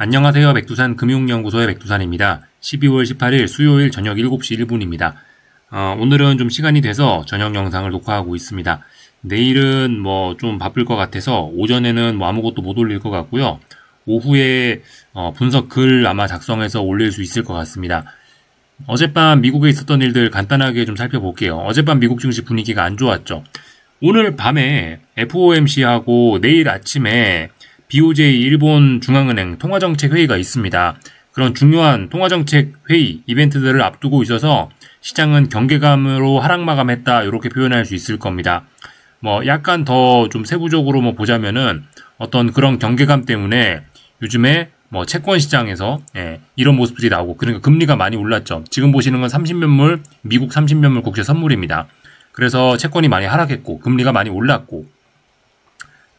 안녕하세요. 백두산 금융연구소의 백두산입니다. 12월 18일 수요일 저녁 7시 1분입니다. 오늘은 좀 시간이 돼서 저녁 영상을 녹화하고 있습니다. 내일은 뭐 좀 바쁠 것 같아서 오전에는 뭐 아무것도 못 올릴 것 같고요. 오후에 분석 글 아마 작성해서 올릴 수 있을 것 같습니다. 어젯밤 미국에 있었던 일들 간단하게 좀 살펴볼게요. 어젯밤 미국 증시 분위기가 안 좋았죠. 오늘 밤에 FOMC하고 내일 아침에 BOJ 일본 중앙은행 통화정책 회의가 있습니다. 그런 중요한 통화정책 회의 이벤트들을 앞두고 있어서 시장은 경계감으로 하락 마감했다 이렇게 표현할 수 있을 겁니다. 뭐 약간 더 좀 세부적으로 뭐 보자면은 어떤 그런 경계감 때문에 요즘에 뭐 채권 시장에서 이런 모습들이 나오고 그러니까 금리가 많이 올랐죠. 지금 보시는 건 30년물 미국 30년물 국채 선물입니다. 그래서 채권이 많이 하락했고 금리가 많이 올랐고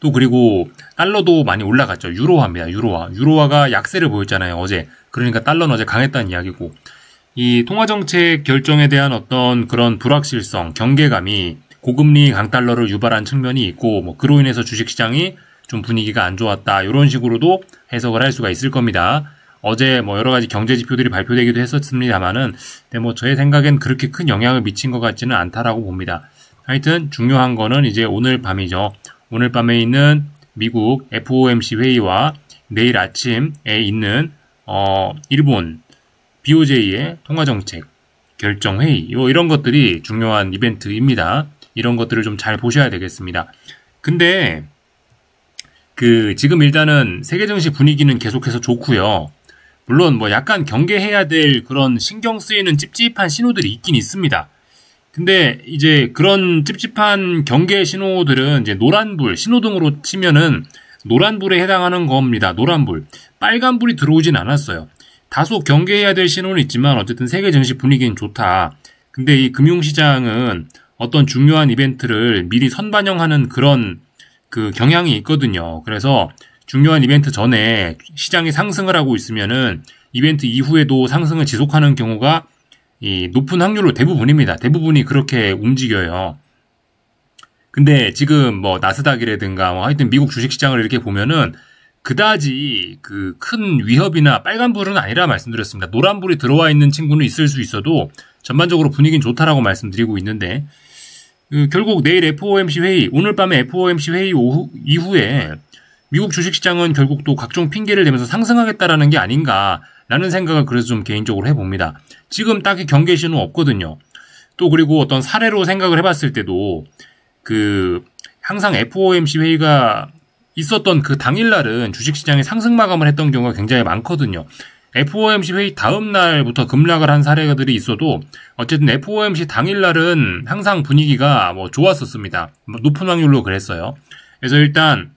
또 그리고 달러도 많이 올라갔죠. 유로화입니다. 유로화가 약세를 보였잖아요. 어제. 그러니까 달러는 어제 강했다는 이야기고 이 통화정책 결정에 대한 어떤 그런 불확실성, 경계감이 고금리 강달러를 유발한 측면이 있고 뭐 그로 인해서 주식시장이 좀 분위기가 안 좋았다. 이런 식으로도 해석을 할 수가 있을 겁니다. 어제 뭐 여러 가지 경제 지표들이 발표되기도 했었습니다만은 근데 뭐 저의 생각엔 그렇게 큰 영향을 미친 것 같지는 않다라고 봅니다. 하여튼 중요한 거는 이제 오늘 밤이죠. 오늘 밤에 있는 미국 FOMC 회의와 내일 아침에 있는 일본 BOJ의 통화정책 결정 회의 이런 것들이 중요한 이벤트입니다. 이런 것들을 좀 잘 보셔야 되겠습니다. 근데 지금 일단은 세계 증시 분위기는 계속해서 좋고요. 물론 뭐 약간 경계해야 될 그런 신경 쓰이는 찝찝한 신호들이 있긴 있습니다. 근데 이제 그런 찝찝한 경계 신호들은 이제 노란불, 신호등으로 치면은 노란불에 해당하는 겁니다. 노란불. 빨간불이 들어오진 않았어요. 다소 경계해야 될 신호는 있지만 어쨌든 세계 증시 분위기는 좋다. 근데 이 금융시장은 어떤 중요한 이벤트를 미리 선반영하는 그런 경향이 있거든요. 그래서 중요한 이벤트 전에 시장이 상승을 하고 있으면은 이벤트 이후에도 상승을 지속하는 경우가 이 높은 확률로 대부분입니다. 대부분이 그렇게 움직여요. 근데 지금 뭐 나스닥이라든가 뭐 하여튼 미국 주식시장을 이렇게 보면은 그다지 큰 위협이나 빨간불은 아니라 말씀드렸습니다. 노란불이 들어와 있는 친구는 있을 수 있어도 전반적으로 분위기는 좋다라고 말씀드리고 있는데 결국 내일 FOMC 회의, 오늘 밤에 FOMC 회의 이후에 미국 주식시장은 결국 또 각종 핑계를 대면서 상승하겠다라는 게 아닌가라는 생각을 그래서 좀 개인적으로 해봅니다. 지금 딱히 경계 신호 없거든요. 또 그리고 어떤 사례로 생각을 해봤을 때도 항상 FOMC 회의가 있었던 그 당일날은 주식시장이 상승 마감을 했던 경우가 굉장히 많거든요. FOMC 회의 다음 날부터 급락을 한 사례들이 있어도 어쨌든 FOMC 당일날은 항상 분위기가 뭐 좋았었습니다. 높은 확률로 그랬어요. 그래서 일단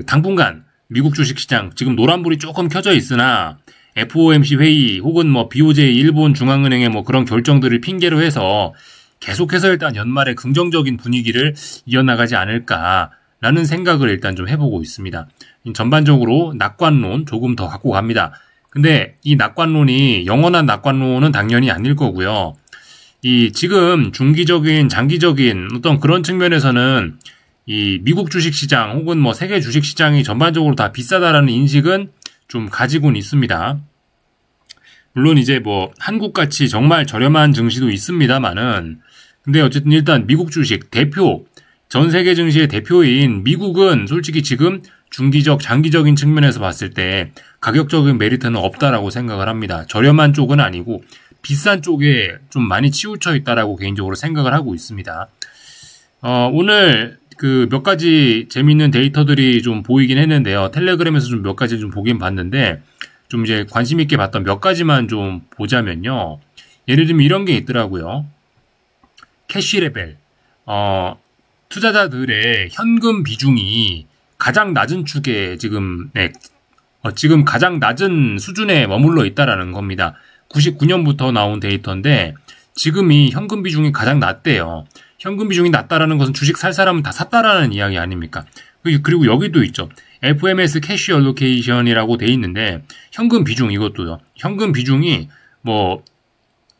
당분간 미국 주식시장 지금 노란불이 조금 켜져 있으나 FOMC 회의 혹은 뭐 BOJ 일본 중앙은행의 뭐 그런 결정들을 핑계로 해서 계속해서 일단 연말에 긍정적인 분위기를 이어나가지 않을까라는 생각을 일단 좀 해보고 있습니다. 전반적으로 낙관론 조금 더 갖고 갑니다. 근데 이 낙관론이 영원한 낙관론은 당연히 아닐 거고요. 이 지금 중기적인 장기적인 어떤 그런 측면에서는 이 미국 주식시장 혹은 뭐 세계 주식시장이 전반적으로 다 비싸다라는 인식은 좀 가지고는 있습니다. 물론 이제 뭐 한국같이 정말 저렴한 증시도 있습니다만은 근데 어쨌든 일단 미국 주식 대표 전 세계 증시의 대표인 미국은 솔직히 지금 중기적 장기적인 측면에서 봤을 때 가격적인 메리트는 없다라고 생각을 합니다. 저렴한 쪽은 아니고 비싼 쪽에 좀 많이 치우쳐 있다라고 개인적으로 생각을 하고 있습니다. 오늘 몇 가지 재밌는 데이터들이 좀 보이긴 했는데요. 텔레그램에서 좀 몇 가지 좀 보긴 봤는데 좀 이제 관심 있게 봤던 몇 가지만 좀 보자면요. 예를 들면 이런 게 있더라고요. 캐시 레벨. 투자자들의 현금 비중이 가장 낮은 축에 지금 가장 낮은 수준에 머물러 있다라는 겁니다. 99년부터 나온 데이터인데 지금이 현금 비중이 가장 낮대요. 현금 비중이 낮다라는 것은 주식 살 사람은 다 샀다라는 이야기 아닙니까? 그리고 여기도 있죠. FMS 캐시 얼로케이션이라고 돼 있는데 현금 비중 이것도요. 현금 비중이 뭐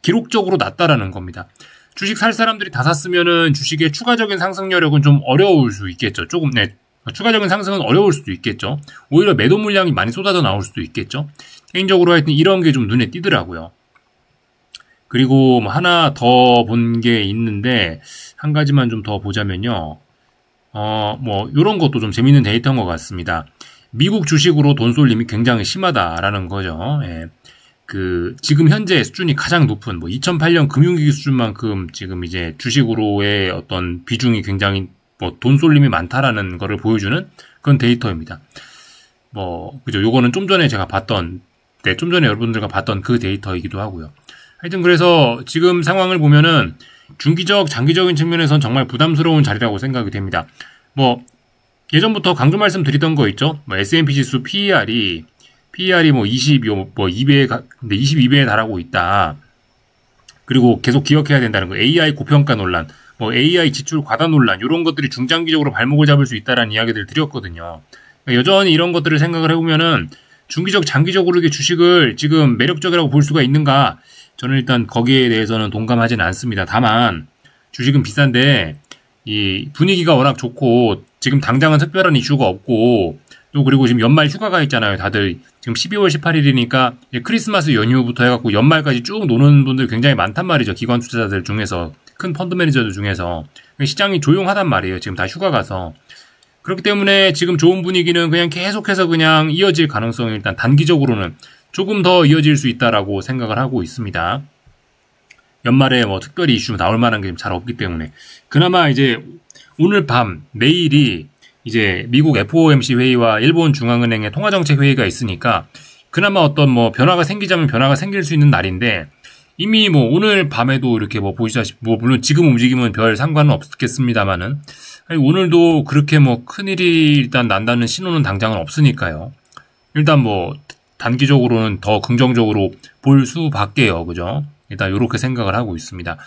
기록적으로 낮다라는 겁니다. 주식 살 사람들이 다 샀으면은 주식의 추가적인 상승 여력은 좀 어려울 수 있겠죠. 조금 추가적인 상승은 어려울 수도 있겠죠. 오히려 매도 물량이 많이 쏟아져 나올 수도 있겠죠. 개인적으로 하여튼 이런 게 좀 눈에 띄더라고요. 그리고 뭐 하나 더 본 게 있는데 한 가지만 좀 더 보자면요. 뭐 이런 것도 좀 재밌는 데이터인 것 같습니다. 미국 주식으로 돈 쏠림이 굉장히 심하다라는 거죠. 예. 지금 현재 수준이 가장 높은, 2008년 금융위기 수준만큼 지금 이제 주식으로의 어떤 비중이 굉장히 돈 쏠림이 많다라는 거를 보여주는 그런 데이터입니다. 그죠. 요거는 좀 전에 제가 봤던, 좀 전에 여러분들과 봤던 그 데이터이기도 하고요. 하여튼 그래서 지금 상황을 보면은 중기적, 장기적인 측면에선 정말 부담스러운 자리라고 생각이 됩니다. 예전부터 강조 말씀드리던 거 있죠? S&P 지수 PER이 22배에 달하고 있다. 그리고 계속 기억해야 된다는 거. AI 고평가 논란, AI 지출 과다 논란, 이런 것들이 중장기적으로 발목을 잡을 수 있다라는 이야기들을 드렸거든요. 여전히 이런 것들을 생각을 해보면은 중기적, 장기적으로 이게 주식을 지금 매력적이라고 볼 수가 있는가? 저는 일단 거기에 대해서는 동감하지는 않습니다. 다만 주식은 비싼데 이 분위기가 워낙 좋고 지금 당장은 특별한 이슈가 없고 또 그리고 지금 연말 휴가가 있잖아요. 다들 지금 12월 18일이니까 크리스마스 연휴부터 해갖고 연말까지 쭉 노는 분들 굉장히 많단 말이죠. 기관 투자자들 중에서, 큰 펀드 매니저들 중에서. 시장이 조용하단 말이에요. 지금 다 휴가 가서. 그렇기 때문에 지금 좋은 분위기는 그냥 계속해서 그냥 이어질 가능성이 일단 단기적으로는 조금 더 이어질 수 있다라고 생각을 하고 있습니다. 연말에 특별히 이슈 나올 만한 게 잘 없기 때문에. 그나마 이제 오늘 밤, 내일이 이제 미국 FOMC 회의와 일본 중앙은행의 통화정책 회의가 있으니까 그나마 어떤 변화가 생기자면 변화가 생길 수 있는 날인데 이미 오늘 밤에도 이렇게 보시다시피 물론 지금 움직임은 별 상관은 없겠습니다만은 오늘도 그렇게 큰일이 일단 난다는 신호는 당장은 없으니까요. 일단 단기적으로는 더 긍정적으로 볼 수밖에요. 그죠? 일단 이렇게 생각을 하고 있습니다.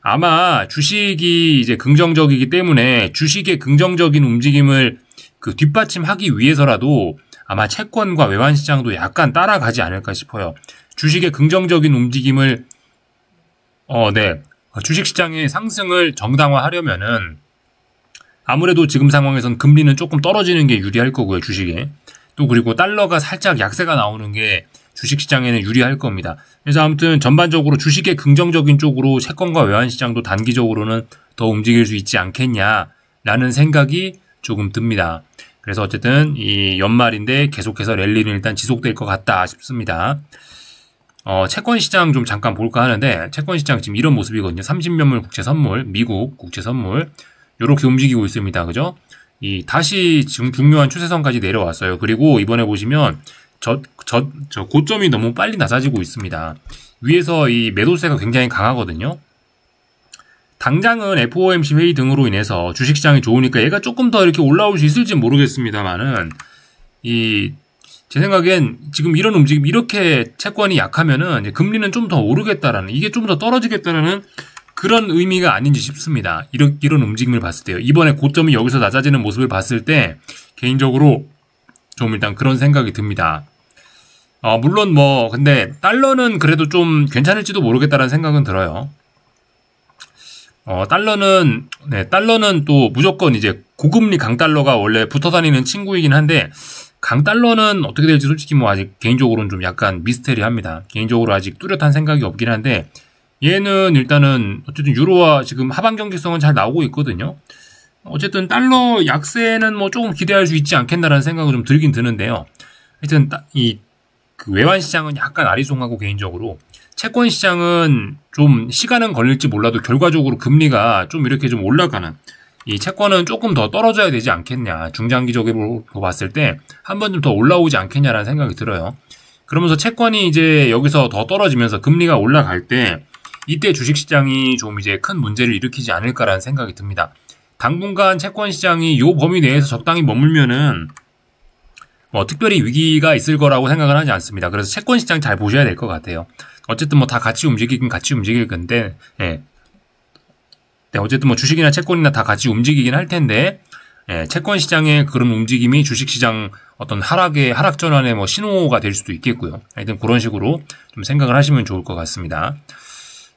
아마 주식이 이제 긍정적이기 때문에 주식의 긍정적인 움직임을 뒷받침하기 위해서라도 아마 채권과 외환시장도 약간 따라가지 않을까 싶어요. 주식의 긍정적인 움직임을, 주식시장의 상승을 정당화하려면은 아무래도 지금 상황에선 금리는 조금 떨어지는 게 유리할 거고요, 주식에. 또 그리고 달러가 살짝 약세가 나오는 게 주식시장에는 유리할 겁니다. 그래서 아무튼 전반적으로 주식의 긍정적인 쪽으로 채권과 외환시장도 단기적으로는 더 움직일 수 있지 않겠냐라는 생각이 조금 듭니다. 그래서 어쨌든 이 연말인데 계속해서 랠리는 일단 지속될 것 같다 싶습니다. 채권시장 좀 잠깐 볼까 하는데 채권시장 지금 이런 모습이거든요. 30년물 국채선물, 미국 국채선물 이렇게 움직이고 있습니다. 그죠? 다시 지금 중요한 추세선까지 내려왔어요. 그리고 이번에 보시면 고점이 너무 빨리 낮아지고 있습니다. 위에서 이 매도세가 굉장히 강하거든요. 당장은 FOMC 회의 등으로 인해서 주식시장이 좋으니까 얘가 조금 더 이렇게 올라올 수 있을지 모르겠습니다만은 제 생각엔 지금 이런 움직임, 이렇게 채권이 약하면은 이제 금리는 좀 더 오르겠다라는, 이게 좀 더 떨어지겠다라는 그런 의미가 아닌지 싶습니다. 이런 움직임을 봤을 때요. 이번에 고점이 여기서 낮아지는 모습을 봤을 때 개인적으로 좀 일단 그런 생각이 듭니다. 물론 근데 달러는 그래도 좀 괜찮을지도 모르겠다라는 생각은 들어요. 달러는 또 무조건 이제 고금리 강달러가 원래 붙어 다니는 친구이긴 한데 강달러는 어떻게 될지 솔직히 아직 개인적으로는 좀 약간 미스테리합니다. 개인적으로 아직 뚜렷한 생각이 없긴 한데 얘는 일단은 어쨌든 유로와 지금 하방 경직성은 잘 나오고 있거든요. 어쨌든 달러 약세는 조금 기대할 수 있지 않겠나라는 생각은 좀 들긴 드는데요. 하여튼 외환 시장은 약간 아리송하고 개인적으로 채권 시장은 좀 시간은 걸릴지 몰라도 결과적으로 금리가 좀 이렇게 좀 올라가는, 이 채권은 조금 더 떨어져야 되지 않겠냐. 중장기적으로 봤을 때 한 번 좀 더 올라오지 않겠냐라는 생각이 들어요. 그러면서 채권이 이제 여기서 더 떨어지면서 금리가 올라갈 때 이때 주식시장이 좀 이제 큰 문제를 일으키지 않을까라는 생각이 듭니다. 당분간 채권 시장이 요 범위 내에서 적당히 머물면은 특별히 위기가 있을 거라고 생각을 하지 않습니다. 그래서 채권 시장 잘 보셔야 될 것 같아요. 어쨌든 다 같이 움직이긴 같이 움직일 건데, 어쨌든 주식이나 채권이나 다 같이 움직이긴 할 텐데, 채권 시장의 그런 움직임이 주식 시장 어떤 하락 전환의 신호가 될 수도 있겠고요. 하여튼 그런 식으로 좀 생각을 하시면 좋을 것 같습니다.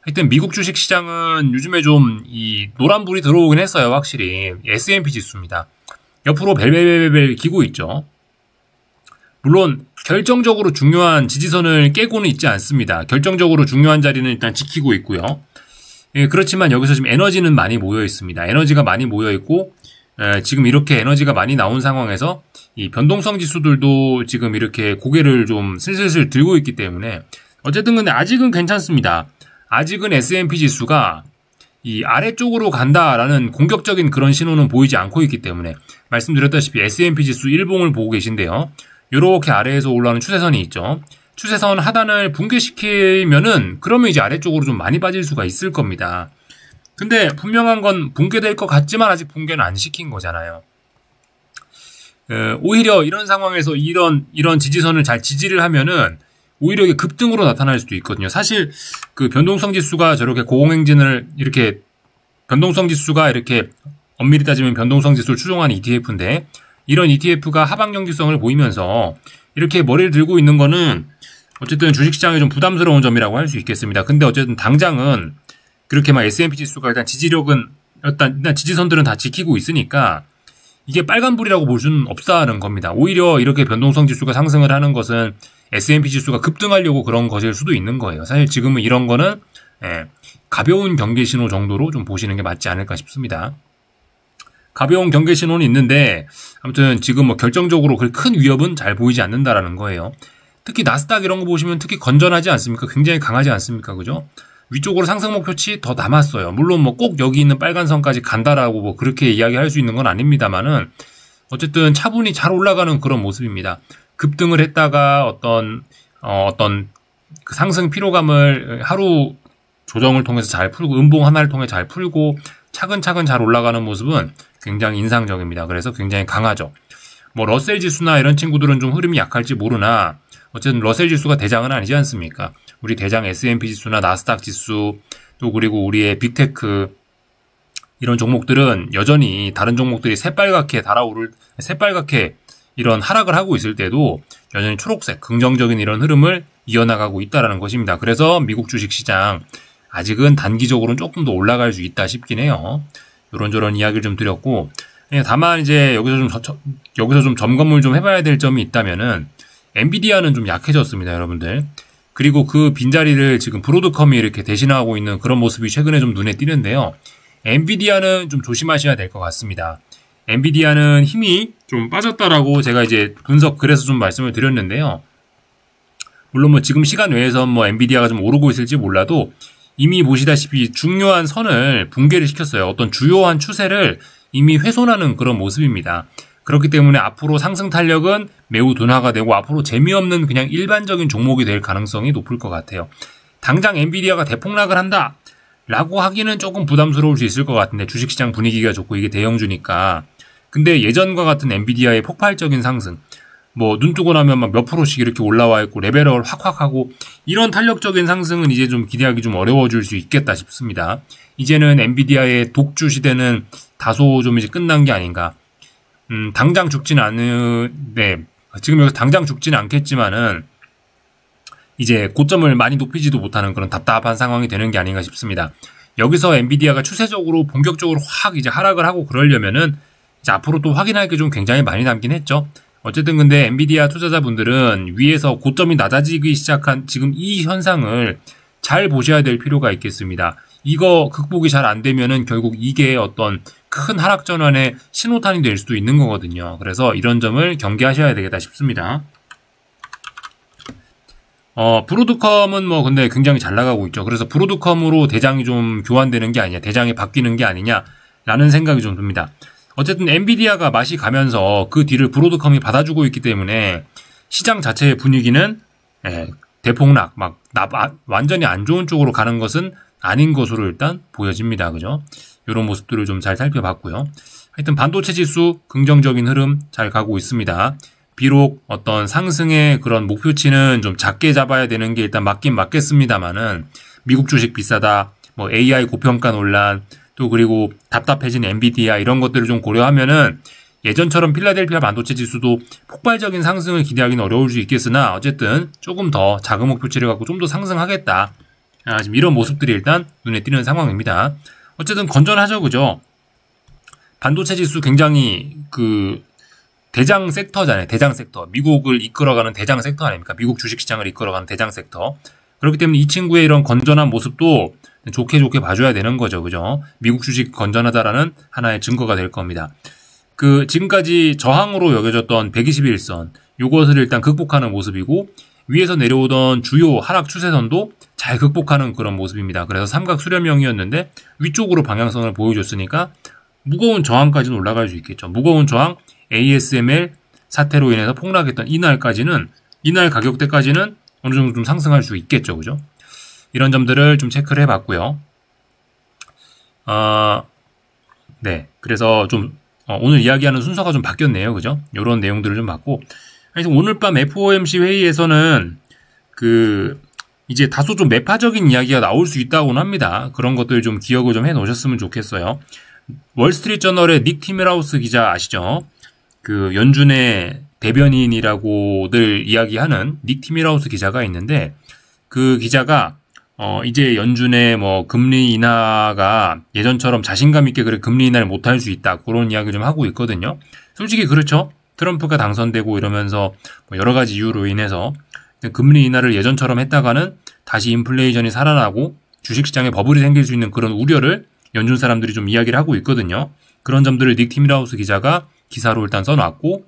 하여튼 미국 주식 시장은 요즘에 좀 노란불이 들어오긴 했어요. 확실히 S&P 지수입니다. 옆으로 벨벨벨벨 기고 있죠. 물론 결정적으로 중요한 지지선을 깨고는 있지 않습니다. 결정적으로 중요한 자리는 일단 지키고 있고요. 예, 그렇지만 여기서 지금 에너지는 많이 모여 있습니다. 에너지가 많이 모여 있고 지금 이렇게 에너지가 많이 나온 상황에서 이 변동성 지수들도 지금 이렇게 고개를 좀 슬슬슬 들고 있기 때문에 어쨌든 근데 아직은 괜찮습니다. 아직은 S&P 지수가 이 아래쪽으로 간다라는 공격적인 그런 신호는 보이지 않고 있기 때문에 말씀드렸다시피 S&P 지수 일봉을 보고 계신데요. 이렇게 아래에서 올라오는 추세선이 있죠. 추세선 하단을 붕괴시키면은 그러면 이제 아래쪽으로 좀 많이 빠질 수가 있을 겁니다. 근데 분명한 건 붕괴될 것 같지만 아직 붕괴는 안 시킨 거잖아요. 오히려 이런 상황에서 이런 지지선을 잘 지지를 하면은 오히려 이게 급등으로 나타날 수도 있거든요. 사실 그 변동성 지수가 저렇게 고공행진을 이렇게 변동성 지수가 이렇게 엄밀히 따지면 변동성 지수를 추종하는 ETF인데 이런 ETF가 하방 경직성을 보이면서 이렇게 머리를 들고 있는 거는 어쨌든 주식시장에 좀 부담스러운 점이라고 할 수 있겠습니다. 근데 어쨌든 당장은 그렇게 막 S&P 지수가 일단 지지력은 일단 지지선들은 다 지키고 있으니까 이게 빨간불이라고 볼 수는 없다는 겁니다. 오히려 이렇게 변동성 지수가 상승을 하는 것은 S&P 지수가 급등하려고 그런 것일 수도 있는 거예요. 사실 지금은 이런 거는 가벼운 경계 신호 정도로 좀 보시는 게 맞지 않을까 싶습니다. 가벼운 경계 신호는 있는데 아무튼 지금 뭐 결정적으로 그 큰 위협은 잘 보이지 않는다라는 거예요. 특히 나스닥 이런 거 보시면 특히 건전하지 않습니까? 굉장히 강하지 않습니까? 그죠? 위쪽으로 상승 목표치 더 남았어요. 물론 뭐 꼭 여기 있는 빨간 선까지 간다라고 뭐 그렇게 이야기할 수 있는 건 아닙니다만은 어쨌든 차분히 잘 올라가는 그런 모습입니다. 급등을 했다가 어떤 그 상승 피로감을 하루 조정을 통해서 잘 풀고 음봉 하나를 통해 잘 풀고 차근차근 잘 올라가는 모습은 굉장히 인상적입니다. 그래서 굉장히 강하죠. 뭐 러셀 지수나 이런 친구들은 좀 흐름이 약할지 모르나 어쨌든 러셀 지수가 대장은 아니지 않습니까? 우리 대장 S&P 지수나 나스닥 지수 또 그리고 우리의 빅테크 이런 종목들은 여전히 다른 종목들이 새빨갛게 이런 하락을 하고 있을 때도 여전히 초록색 긍정적인 이런 흐름을 이어나가고 있다는 것입니다. 그래서 미국 주식시장 아직은 단기적으로는 조금 더 올라갈 수 있다 싶긴 해요. 이런저런 이야기를 좀 드렸고 다만 이제 여기서 좀 점검을 좀 해봐야 될 점이 있다면은 엔비디아는 좀 약해졌습니다, 여러분들. 그리고 그 빈자리를 지금 브로드컴이 이렇게 대신하고 있는 그런 모습이 최근에 좀 눈에 띄는데요. 엔비디아는 좀 조심하셔야 될 것 같습니다. 엔비디아는 힘이 좀 빠졌다라고 제가 이제 분석 글에서 좀 말씀을 드렸는데요. 물론 뭐 지금 시간 외에서 뭐 엔비디아가 좀 오르고 있을지 몰라도 이미 보시다시피 중요한 선을 붕괴를 시켰어요. 어떤 주요한 추세를 이미 훼손하는 그런 모습입니다. 그렇기 때문에 앞으로 상승 탄력은 매우 둔화가 되고 앞으로 재미없는 그냥 일반적인 종목이 될 가능성이 높을 것 같아요. 당장 엔비디아가 대폭락을 한다 라고 하기는 조금 부담스러울 수 있을 것 같은데 주식시장 분위기가 좋고 이게 대형주니까. 근데 예전과 같은 엔비디아의 폭발적인 상승 뭐 눈 뜨고 나면 막 몇 프로씩 이렇게 올라와 있고 레벨업을 확확 하고 이런 탄력적인 상승은 이제 좀 기대하기 좀 어려워질 수 있겠다 싶습니다. 이제는 엔비디아의 독주 시대는 다소 좀 이제 끝난 게 아닌가. 당장 죽지는 지금 여기서 당장 죽지는 않겠지만은 이제 고점을 많이 높이지도 못하는 그런 답답한 상황이 되는 게 아닌가 싶습니다. 여기서 엔비디아가 추세적으로 본격적으로 확 이제 하락을 하고 그러려면은 이제 앞으로 또 확인할 게 좀 굉장히 많이 남긴 했죠. 어쨌든 근데 엔비디아 투자자분들은 위에서 고점이 낮아지기 시작한 지금 이 현상을 잘 보셔야 될 필요가 있겠습니다. 이거 극복이 잘 안 되면은 결국 이게 어떤 큰 하락 전환의 신호탄이 될 수도 있는 거거든요. 그래서 이런 점을 경계하셔야 되겠다 싶습니다. 브로드컴은 뭐 근데 굉장히 잘 나가고 있죠. 그래서 브로드컴으로 대장이 좀 교환되는 게 아니냐, 대장이 바뀌는 게 아니냐라는 생각이 좀 듭니다. 어쨌든 엔비디아가 맛이 가면서 그 뒤를 브로드컴이 받아주고 있기 때문에 시장 자체의 분위기는 대폭락, 완전히 안 좋은 쪽으로 가는 것은 아닌 것으로 일단 보여집니다. 그죠? 이런 모습들을 좀 잘 살펴봤고요. 하여튼 반도체 지수 긍정적인 흐름 잘 가고 있습니다. 비록 어떤 상승의 그런 목표치는 좀 작게 잡아야 되는 게 일단 맞긴 맞겠습니다만은 미국 주식 비싸다, 뭐 AI 고평가 논란, 또 그리고 답답해진 엔비디아 이런 것들을 좀 고려하면은 예전처럼 필라델피아 반도체 지수도 폭발적인 상승을 기대하기는 어려울 수 있겠으나 어쨌든 조금 더 작은 목표치를 갖고 좀 더 상승하겠다. 지금 이런 모습들이 일단 눈에 띄는 상황입니다. 어쨌든 건전하죠, 그죠? 반도체 지수 굉장히 그 대장 섹터잖아요. 대장 섹터. 미국을 이끌어가는 대장 섹터 아닙니까? 미국 주식시장을 이끌어가는 대장 섹터. 그렇기 때문에 이 친구의 이런 건전한 모습도 좋게 봐줘야 되는 거죠. 그죠? 미국 주식 건전하다라는 하나의 증거가 될 겁니다. 그 지금까지 저항으로 여겨졌던 121선 요것을 일단 극복하는 모습이고 위에서 내려오던 주요 하락 추세선도 잘 극복하는 그런 모습입니다. 그래서 삼각 수렴형이었는데 위쪽으로 방향성을 보여줬으니까 무거운 저항까지는 올라갈 수 있겠죠. 무거운 저항 ASML 사태로 인해서 폭락했던 이날 가격대까지는 어느 정도 좀 상승할 수 있겠죠. 그죠? 이런 점들을 좀 체크를 해봤고요. 네. 그래서 좀 오늘 이야기하는 순서가 좀 바뀌었네요. 그죠? 이런 내용들을 좀 봤고. 하여튼 오늘 밤 FOMC 회의에서는 이제 다소 좀 매파적인 이야기가 나올 수 있다고는 합니다. 그런 것들 좀 기억을 좀 해 놓으셨으면 좋겠어요. 월스트리트 저널의 닉 티밀하우스 기자 아시죠? 그 연준의 대변인이라고들 이야기하는 닉 티밀하우스 기자가 있는데 그 기자가 이제 연준의 뭐 금리 인하가 예전처럼 자신감 있게 그래 금리 인하를 못할 수 있다 그런 이야기 좀 하고 있거든요. 솔직히 그렇죠. 트럼프가 당선되고 이러면서 뭐 여러 가지 이유로 인해서 금리 인하를 예전처럼 했다가는 다시 인플레이션이 살아나고 주식시장에 버블이 생길 수 있는 그런 우려를 연준 사람들이 좀 이야기를 하고 있거든요. 그런 점들을 닉 티밀하우스 기자가 기사로 일단 써놨고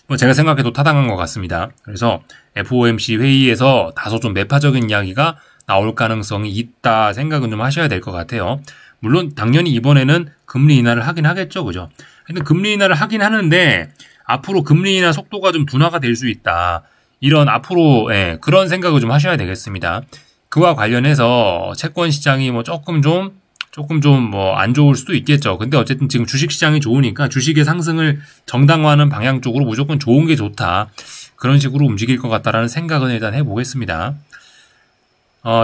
뭐 제가 생각해도 타당한 것 같습니다. 그래서 FOMC 회의에서 다소 좀 매파적인 이야기가 나올 가능성이 있다 생각은 좀 하셔야 될 것 같아요. 물론 당연히 이번에는 금리 인하를 하긴 하겠죠. 그죠? 근데 금리 인하를 하긴 하는데 앞으로 금리 인하 속도가 좀 둔화가 될 수 있다. 이런 앞으로 그런 생각을 좀 하셔야 되겠습니다. 그와 관련해서 채권 시장이 뭐 조금 좀 뭐 안 좋을 수도 있겠죠. 근데 어쨌든 지금 주식 시장이 좋으니까 주식의 상승을 정당화하는 방향 쪽으로 무조건 좋은 게 좋다. 그런 식으로 움직일 것 같다라는 생각은 일단 해보겠습니다.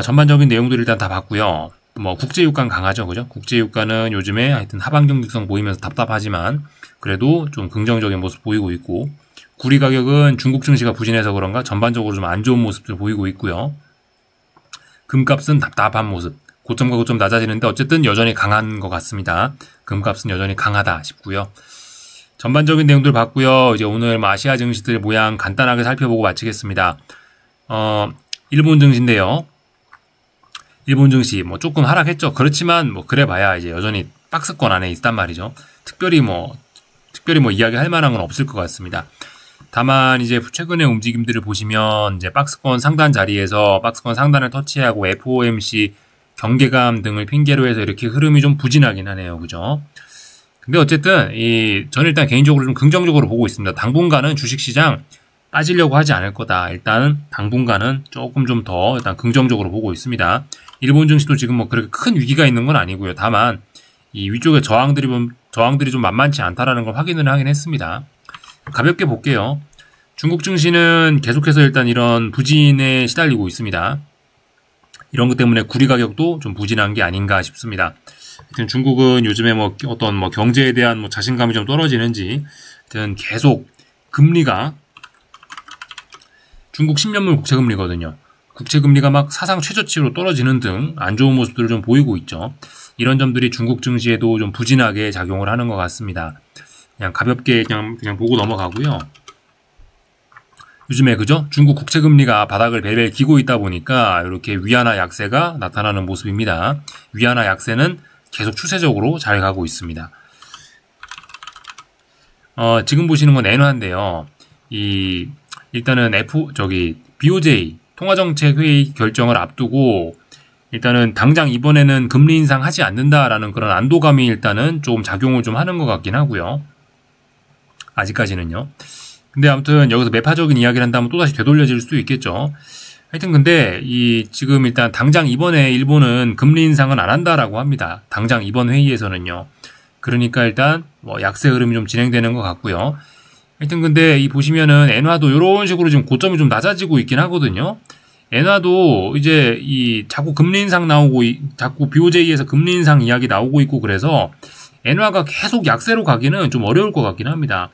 전반적인 내용들을 일단 다 봤고요. 뭐 국제유가는 강하죠. 그죠? 국제유가는 요즘에 하여튼 하방 경직성 보이면서 답답하지만 그래도 좀 긍정적인 모습 보이고 있고 구리 가격은 중국 증시가 부진해서 그런가 전반적으로 좀 안 좋은 모습들 보이고 있고요. 금값은 답답한 모습. 고점과 고점 낮아지는데 어쨌든 여전히 강한 것 같습니다. 금값은 여전히 강하다 싶고요. 전반적인 내용들 봤고요. 이제 오늘 아시아 증시들 모양 간단하게 살펴보고 마치겠습니다. 일본 증시인데요. 일본 증시 뭐 조금 하락했죠. 그렇지만 뭐 그래봐야 이제 여전히 박스권 안에 있단 말이죠. 특별히 뭐 이야기할 만한 건 없을 것 같습니다. 다만 이제 최근의 움직임들을 보시면 이제 박스권 상단 자리에서 박스권 상단을 터치하고 FOMC 경계감 등을 핑계로 해서 이렇게 흐름이 좀 부진하긴 하네요. 그죠? 근데 어쨌든 저는 일단 개인적으로 좀 긍정적으로 보고 있습니다. 당분간은 주식시장 빠지려고 하지 않을 거다. 일단 당분간은 조금 좀 더 일단 긍정적으로 보고 있습니다. 일본 증시도 지금 뭐 그렇게 큰 위기가 있는 건 아니고요. 다만 이 위쪽에 저항들이 좀 만만치 않다라는 걸 확인을 하긴 했습니다. 가볍게 볼게요. 중국 증시는 계속해서 일단 이런 부진에 시달리고 있습니다. 이런 것 때문에 구리 가격도 좀 부진한 게 아닌가 싶습니다. 하여튼 중국은 요즘에 뭐 어떤 뭐 경제에 대한 뭐 자신감이 좀 떨어지는지 하여튼 계속 금리가 중국 10년물 국채금리거든요. 국채금리가 막 사상 최저치로 떨어지는 등 안 좋은 모습들을 좀 보이고 있죠. 이런 점들이 중국 증시에도 좀 부진하게 작용을 하는 것 같습니다. 그냥 가볍게 그냥 보고 넘어가고요. 요즘에 그죠? 중국 국채금리가 바닥을 벨벨 기고 있다 보니까 이렇게 위안화 약세가 나타나는 모습입니다. 위안화 약세는 계속 추세적으로 잘 가고 있습니다. 지금 보시는 건 엔화인데요. 일단은 BOJ 통화정책회의 결정을 앞두고 일단은 당장 이번에는 금리 인상하지 않는다라는 그런 안도감이 일단은 좀 작용을 좀 하는 것 같긴 하고요. 아직까지는요. 근데 아무튼 여기서 매파적인 이야기를 한다면 또다시 되돌려질 수도 있겠죠. 하여튼 근데 지금 일단 당장 이번에 일본은 금리 인상은 안 한다라고 합니다. 당장 이번 회의에서는요. 그러니까 일단 뭐 약세 흐름이 좀 진행되는 것 같고요. 하여튼 근데 보시면은 엔화도 이런 식으로 지금 고점이 좀 낮아지고 있긴 하거든요. 엔화도 이제 자꾸 금리 인상 나오고 자꾸 BOJ에서 금리 인상 이야기 나오고 있고 그래서 엔화가 계속 약세로 가기는 좀 어려울 것 같긴 합니다.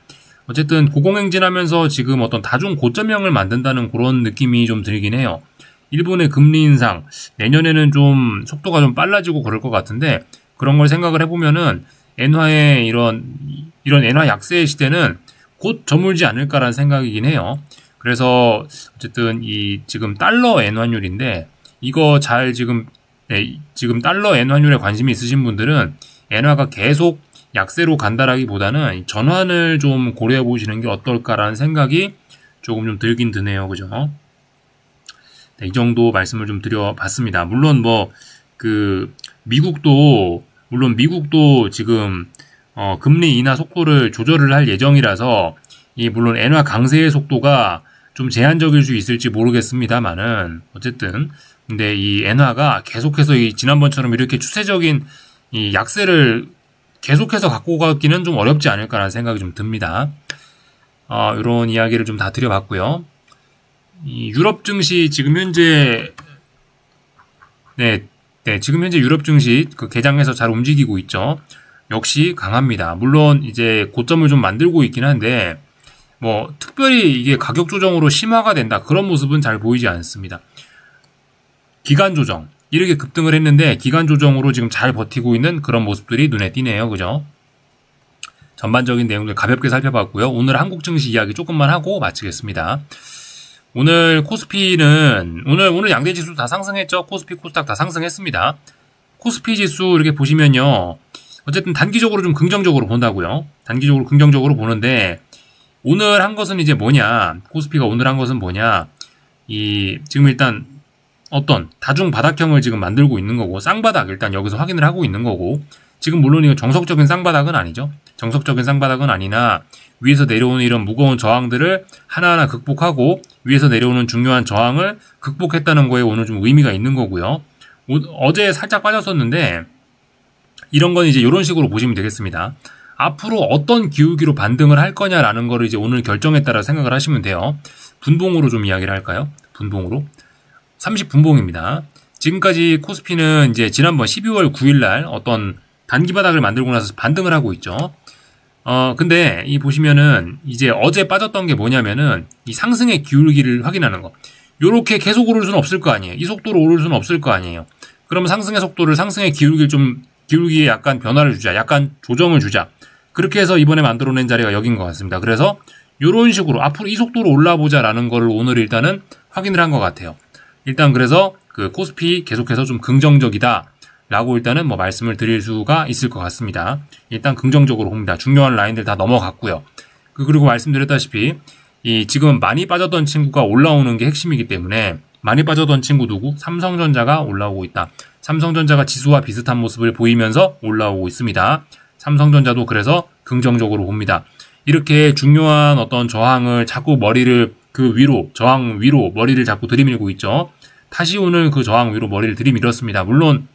어쨌든 고공행진하면서 지금 어떤 다중 고점형을 만든다는 그런 느낌이 좀 들긴 해요. 일본의 금리 인상 내년에는 좀 속도가 좀 빨라지고 그럴 것 같은데 그런 걸 생각을 해보면은 엔화의 이런 엔화 약세 시대는 곧 저물지 않을까라는 생각이긴 해요. 그래서 어쨌든 이 지금 달러 엔 환율인데 이거 잘 지금 달러 엔 환율에 관심이 있으신 분들은 엔화가 계속 약세로 간다라기보다는 전환을 좀 고려해 보시는 게 어떨까라는 생각이 조금 좀 들긴 드네요. 그죠? 네, 이 정도 말씀을 좀 드려봤습니다. 물론 미국도 지금 금리 인하 속도를 조절을 할 예정이라서 물론 엔화 강세의 속도가 좀 제한적일 수 있을지 모르겠습니다만은 어쨌든 근데 이 엔화가 계속해서 지난번처럼 이렇게 추세적인 이 약세를 계속해서 갖고 가기는 좀 어렵지 않을까라는 생각이 좀 듭니다. 이런 이야기를 좀 다 드려봤고요. 이 유럽 증시 지금 현재 지금 현재 유럽 증시 개장해서 잘 움직이고 있죠. 역시 강합니다. 물론 이제 고점을 좀 만들고 있긴 한데 뭐 특별히 이게 가격 조정으로 심화가 된다 그런 모습은 잘 보이지 않습니다. 기간 조정 이렇게 급등을 했는데 기간 조정으로 지금 잘 버티고 있는 그런 모습들이 눈에 띄네요. 그죠? 전반적인 내용들 가볍게 살펴봤고요. 오늘 한국 증시 이야기 조금만 하고 마치겠습니다. 오늘 코스피는 오늘 양대 지수 다 상승했죠. 코스피, 코스닥 다 상승했습니다. 코스피 지수 이렇게 보시면요. 어쨌든 단기적으로 좀 긍정적으로 본다고요. 단기적으로 긍정적으로 보는데 오늘 한 것은 이제 뭐냐? 코스피가 오늘 한 것은 뭐냐? 지금 일단 어떤 다중 바닥형을 지금 만들고 있는 거고 쌍바닥 일단 여기서 확인을 하고 있는 거고 지금 물론 이거 정석적인 쌍바닥은 아니죠. 정석적인 쌍바닥은 아니나 위에서 내려오는 이런 무거운 저항들을 하나하나 극복하고 위에서 내려오는 중요한 저항을 극복했다는 거에 오늘 좀 의미가 있는 거고요. 어제 살짝 빠졌었는데 이런 건 이제 이런 식으로 보시면 되겠습니다. 앞으로 어떤 기울기로 반등을 할 거냐라는 거를 이제 오늘 결정했다라고 생각을 하시면 돼요. 분봉으로 좀 이야기를 할까요? 분봉으로. 30분봉입니다. 지금까지 코스피는 이제 지난번 12월 9일 날 어떤 단기 바닥을 만들고 나서 반등을 하고 있죠. 근데 보시면은 이제 어제 빠졌던 게 뭐냐면은 이 상승의 기울기를 확인하는 거. 요렇게 계속 오를 수는 없을 거 아니에요. 이 속도로 오를 수는 없을 거 아니에요. 그러면 상승의 속도를 상승의 기울기에 약간 변화를 주자. 약간 조정을 주자. 그렇게 해서 이번에 만들어낸 자리가 여긴 것 같습니다. 그래서 요런 식으로 앞으로 이 속도로 올라보자라는 거를 오늘 일단은 확인을 한 것 같아요. 일단 그래서 그 코스피 계속해서 좀 긍정적이다. 라고 일단은 뭐 말씀을 드릴 수가 있을 것 같습니다. 일단 긍정적으로 봅니다. 중요한 라인들 다 넘어갔고요. 그리고 말씀드렸다시피 지금 많이 빠졌던 친구가 올라오는 게 핵심이기 때문에 많이 빠졌던 친구 누구? 삼성전자가 올라오고 있다. 삼성전자가 지수와 비슷한 모습을 보이면서 올라오고 있습니다. 삼성전자도 그래서 긍정적으로 봅니다. 이렇게 중요한 어떤 저항을 자꾸 머리를 저항 위로 머리를 자꾸 들이밀고 있죠. 다시 오늘 그 저항 위로 머리를 들이밀었습니다. 물론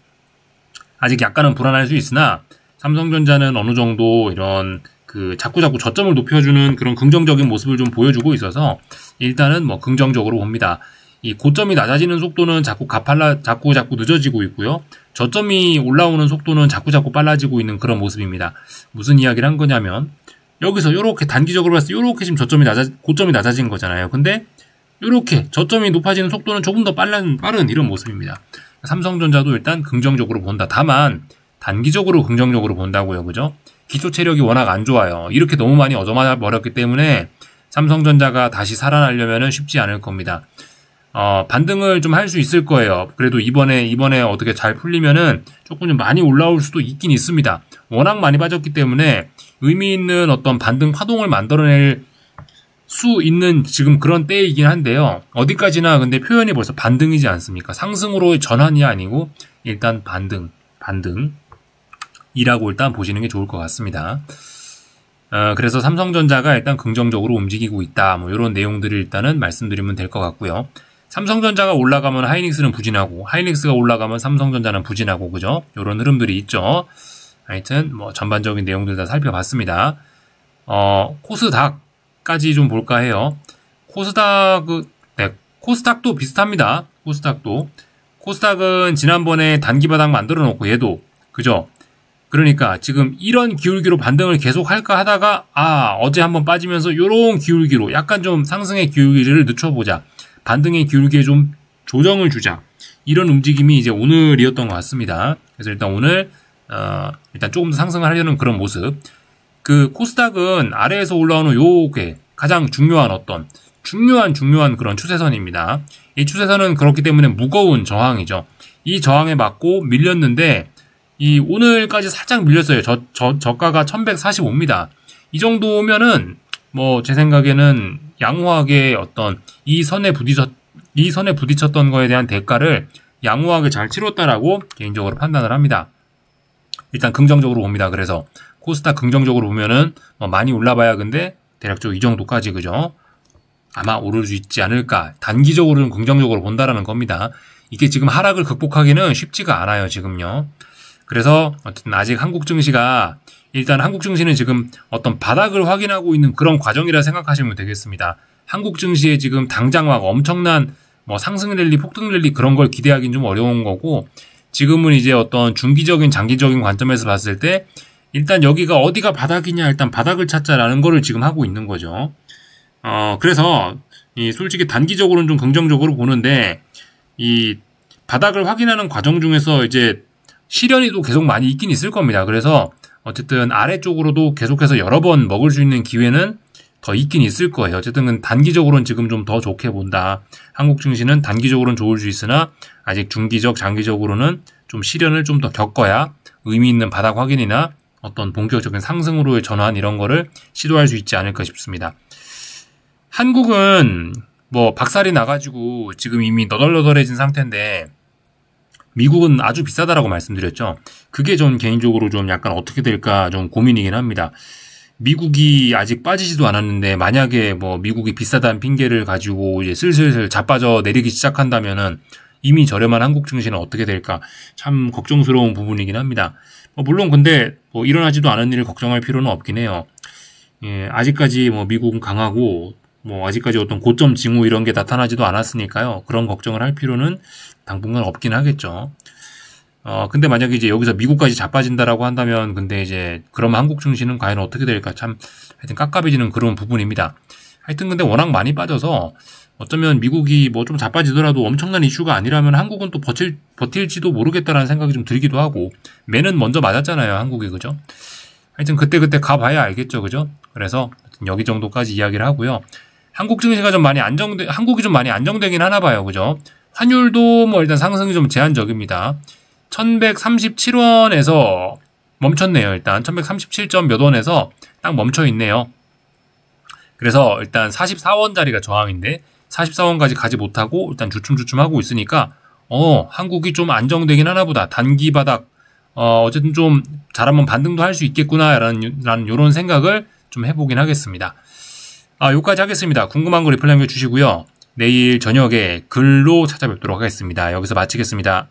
아직 약간은 불안할 수 있으나 삼성전자는 어느 정도 이런 자꾸 저점을 높여주는 그런 긍정적인 모습을 좀 보여주고 있어서 일단은 뭐 긍정적으로 봅니다. 이 고점이 낮아지는 속도는 자꾸 늦어지고 있고요. 저점이 올라오는 속도는 자꾸 빨라지고 있는 그런 모습입니다. 무슨 이야기를 한 거냐면 여기서 이렇게 단기적으로 봤을 때 이렇게 지금 고점이 낮아진 거잖아요. 근데 이렇게 저점이 높아지는 속도는 조금 더 빠른 이런 모습입니다. 삼성전자도 일단 긍정적으로 본다. 다만 단기적으로 긍정적으로 본다고요. 그죠? 기초 체력이 워낙 안 좋아요. 이렇게 너무 많이 얻어맞아 버렸기 때문에 삼성전자가 다시 살아나려면 쉽지 않을 겁니다. 반등을 좀 할 수 있을 거예요. 그래도 이번에 어떻게 잘 풀리면은 조금 좀 많이 올라올 수도 있긴 있습니다. 워낙 많이 빠졌기 때문에 의미 있는 어떤 반등 파동을 만들어낼 수 있는 지금 그런 때이긴 한데요. 어디까지나 근데 표현이 벌써 반등이지 않습니까? 상승으로의 전환이 아니고 일단 반등이라고 일단 보시는 게 좋을 것 같습니다. 그래서 삼성전자가 일단 긍정적으로 움직이고 있다. 뭐 이런 내용들을 일단은 말씀드리면 될 것 같고요. 삼성전자가 올라가면 하이닉스는 부진하고 하이닉스가 올라가면 삼성전자는 부진하고 그죠? 이런 흐름들이 있죠. 하여튼 뭐 전반적인 내용들 다 살펴봤습니다. 코스닥까지 좀 볼까 해요. 코스닥도 비슷합니다. 코스닥은 지난번에 단기 바닥 만들어 놓고 얘도 그죠? 그러니까 지금 이런 기울기로 반등을 계속 할까 하다가 어제 한번 빠지면서 요런 기울기로 약간 좀 상승의 기울기를 늦춰보자. 반등의 기울기에 좀 조정을 주자. 이런 움직임이 이제 오늘이었던 것 같습니다. 그래서 일단 오늘 일단 조금 더 상승을 하려는 그런 모습. 그 코스닥은 아래에서 올라오는 요게 가장 중요한 중요한 그런 추세선입니다. 이 추세선은 그렇기 때문에 무거운 저항이죠. 이 저항에 맞고 밀렸는데 이 오늘까지 살짝 밀렸어요. 저가가 1145입니다. 이 정도면은 뭐 제 생각에는 양호하게 어떤 이 선에 부딪혔던 거에 대한 대가를 양호하게 잘 치렀다라고 개인적으로 판단을 합니다. 일단 긍정적으로 봅니다. 그래서 코스닥 긍정적으로 보면은 많이 올라봐야 근데 대략적으로 이 정도까지 그죠? 아마 오를 수 있지 않을까. 단기적으로는 긍정적으로 본다라는 겁니다. 이게 지금 하락을 극복하기는 쉽지가 않아요. 지금요. 그래서 어쨌든 아직 한국 증시가 일단 한국 증시는 지금 어떤 바닥을 확인하고 있는 그런 과정이라 생각하시면 되겠습니다. 한국 증시에 지금 당장 막 엄청난 뭐 상승 랠리, 폭등 랠리 그런 걸 기대하기는 좀 어려운 거고 지금은 이제 어떤 중기적인 장기적인 관점에서 봤을 때 일단 여기가 어디가 바닥이냐 일단 바닥을 찾자라는 거를 지금 하고 있는 거죠. 그래서 솔직히 단기적으로는 좀 긍정적으로 보는데 이 바닥을 확인하는 과정 중에서 이제 시련이 또 계속 많이 있긴 있을 겁니다. 그래서 어쨌든 아래쪽으로도 계속해서 여러 번 먹을 수 있는 기회는 더 있긴 있을 거예요. 어쨌든 단기적으로는 지금 좀 더 좋게 본다. 한국 증시는 단기적으로는 좋을 수 있으나 아직 중기적, 장기적으로는 좀 시련을 좀 더 겪어야 의미 있는 바닥 확인이나 어떤 본격적인 상승으로의 전환 이런 거를 시도할 수 있지 않을까 싶습니다. 한국은 뭐 박살이 나가지고 지금 이미 너덜너덜해진 상태인데 미국은 아주 비싸다라고 말씀드렸죠. 그게 전 개인적으로 좀 약간 어떻게 될까 좀 고민이긴 합니다. 미국이 아직 빠지지도 않았는데 만약에 뭐 미국이 비싸다는 핑계를 가지고 이제 슬슬 자빠져 내리기 시작한다면은 이미 저렴한 한국 증시는 어떻게 될까 참 걱정스러운 부분이긴 합니다. 물론 근데 뭐 일어나지도 않은 일을 걱정할 필요는 없긴 해요. 예, 아직까지 뭐 미국은 강하고 뭐 아직까지 어떤 고점 징후 이런 게 나타나지도 않았으니까요. 그런 걱정을 할 필요는 당분간 없긴 하겠죠. 근데 만약에 이제 여기서 미국까지 자빠진다라고 한다면 근데 이제 그러면 한국 증시는 과연 어떻게 될까 참 하여튼 깝깝해지는 그런 부분입니다. 하여튼 근데 워낙 많이 빠져서 어쩌면 미국이 뭐 좀 자빠지더라도 엄청난 이슈가 아니라면 한국은 또 버틸지도 모르겠다라는 생각이 좀 들기도 하고 매는 먼저 맞았잖아요. 한국이 그죠? 하여튼 그때 가봐야 알겠죠. 그죠? 그래서 여기 정도까지 이야기를 하고요. 한국 증시가 한국이 좀 많이 안정되긴 하나 봐요. 그죠? 환율도 뭐 일단 상승이 좀 제한적입니다. 1137원에서 멈췄네요. 일단 1137점 몇 원에서 딱 멈춰 있네요. 그래서 일단 44원짜리가 저항인데 44원까지 가지 못하고 일단 주춤주춤 하고 있으니까 한국이 좀 안정되긴 하나 보다. 단기 바닥 어쨌든 좀 잘하면 반등도 할 수 있겠구나 라는 이런 생각을 좀 해보긴 하겠습니다. 여기까지 하겠습니다. 궁금한 거 리플 남겨주시고요. 내일 저녁에 글로 찾아뵙도록 하겠습니다. 여기서 마치겠습니다.